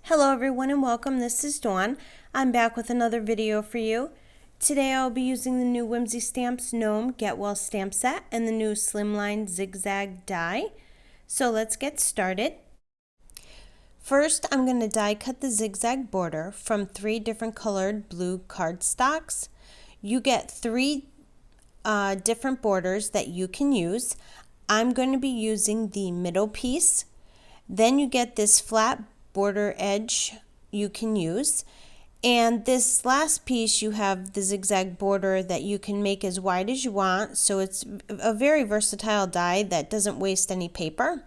Hello everyone and welcome. This is Dawn. I'm back with another video for you. Today I'll be using the new Whimsy Stamps Gnome Get Well stamp set and the new Slimline Zig Zag Die. So let's get started. First I'm going to die cut the zigzag border from 3 different colored blue cardstocks. You get 3 different borders that you can use. I'm going to be using the middle piece. Then you get this flat border edge you can use, and this last piece you have the zigzag border that you can make as wide as you want, so it's a very versatile die that doesn't waste any paper.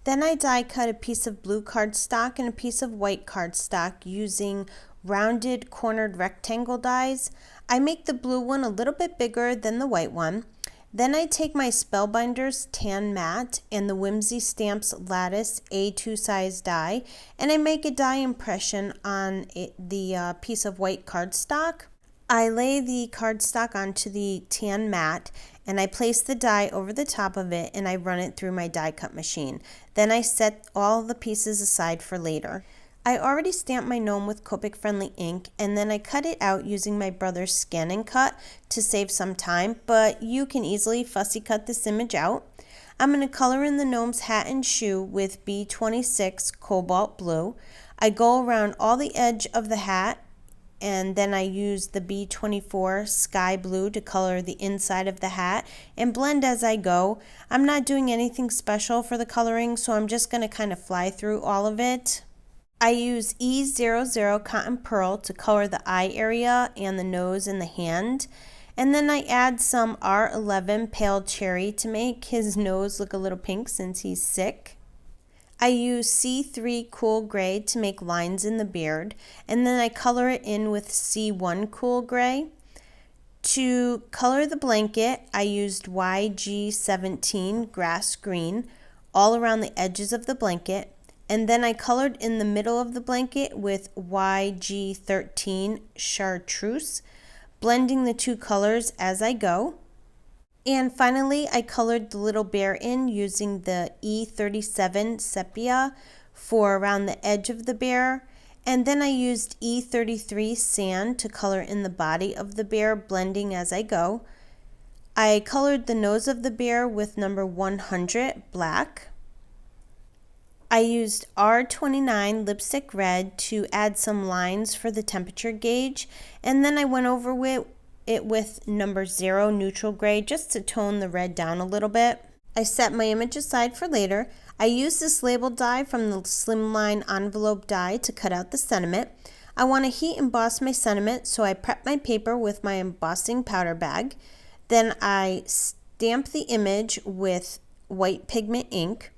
Then I die cut a piece of blue cardstock and a piece of white cardstock using rounded cornered rectangle dies. I make the blue one a little bit bigger than the white one. Then I take my Spellbinders Tan Matte and the Whimsy Stamps Lattice A2 size die, and I make a die impression on the piece of white cardstock. I lay the cardstock onto the Tan Matte and I place the die over the top of it and I run it through my die cut machine. Then I set all the pieces aside for later. I already stamped my gnome with Copic friendly ink, and then I cut it out using my brother's Scan and Cut to save some time, but you can easily fussy cut this image out. I'm going to color in the gnome's hat and shoe with B26 Cobalt Blue. I go around all the edge of the hat, and then I use the B24 Sky Blue to color the inside of the hat and blend as I go. I'm not doing anything special for the coloring, so I'm just going to kind of fly through all of it. I use E00 Cotton Pearl to color the eye area and the nose and the hand. And then I add some R11 Pale Cherry to make his nose look a little pink since he's sick. I use C3 Cool Gray to make lines in the beard. And then I color it in with C1 Cool Gray. To color the blanket, I used YG17 Grass Green all around the edges of the blanket. And then I colored in the middle of the blanket with YG13 Chartreuse, blending the 2 colors as I go. And finally, I colored the little bear in using the E37 Sepia for around the edge of the bear. And then I used E33 Sand to color in the body of the bear, blending as I go. I colored the nose of the bear with number 100 black. I used R29 Lipstick Red to add some lines for the temperature gauge, and then I went over it with number 0 Neutral Gray just to tone the red down a little bit. I set my image aside for later. I used this label die from the Slimline envelope die to cut out the sentiment. I want to heat emboss my sentiment, so I prep my paper with my embossing powder bag. Then I stamp the image with white pigment ink.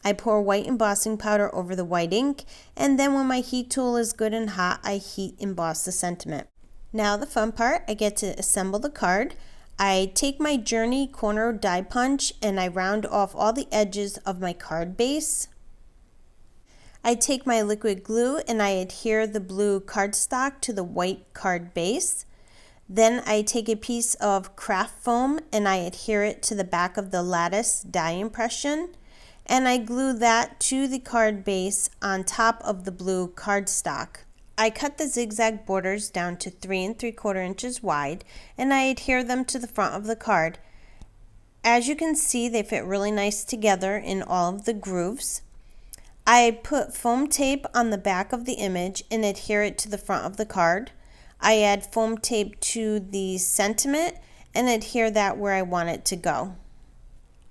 I pour white embossing powder over the white ink, and then when my heat tool is good and hot, I heat emboss the sentiment. Now the fun part, I get to assemble the card. I take my Journey corner die punch and I round off all the edges of my card base. I take my liquid glue and I adhere the blue cardstock to the white card base. Then I take a piece of craft foam and I adhere it to the back of the Lattice die impression. And I glue that to the card base on top of the blue cardstock. I cut the zigzag borders down to 3 3/4 inches wide, and I adhere them to the front of the card. As you can see, they fit really nice together in all of the grooves. I put foam tape on the back of the image and adhere it to the front of the card. I add foam tape to the sentiment and adhere that where I want it to go.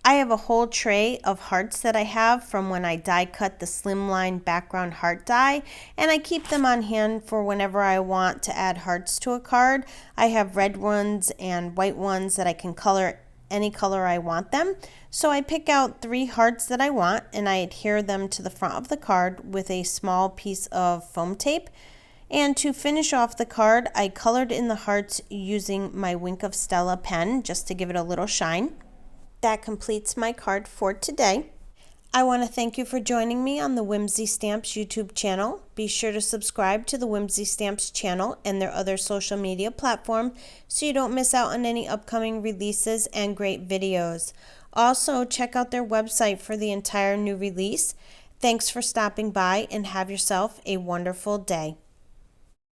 I have a whole tray of hearts that I have from when I die cut the Slimline background heart die, and I keep them on hand for whenever I want to add hearts to a card. I have red ones and white ones that I can color any color I want them. So I pick out 3 hearts that I want and I adhere them to the front of the card with a small piece of foam tape. And to finish off the card, I colored in the hearts using my Wink of Stella pen just to give it a little shine. That completes my card for today. I want to thank you for joining me on the Whimsy Stamps YouTube channel. Be sure to subscribe to the Whimsy Stamps channel and their other social media platform so you don't miss out on any upcoming releases and great videos. Also, check out their website for the entire new release. Thanks for stopping by and have yourself a wonderful day.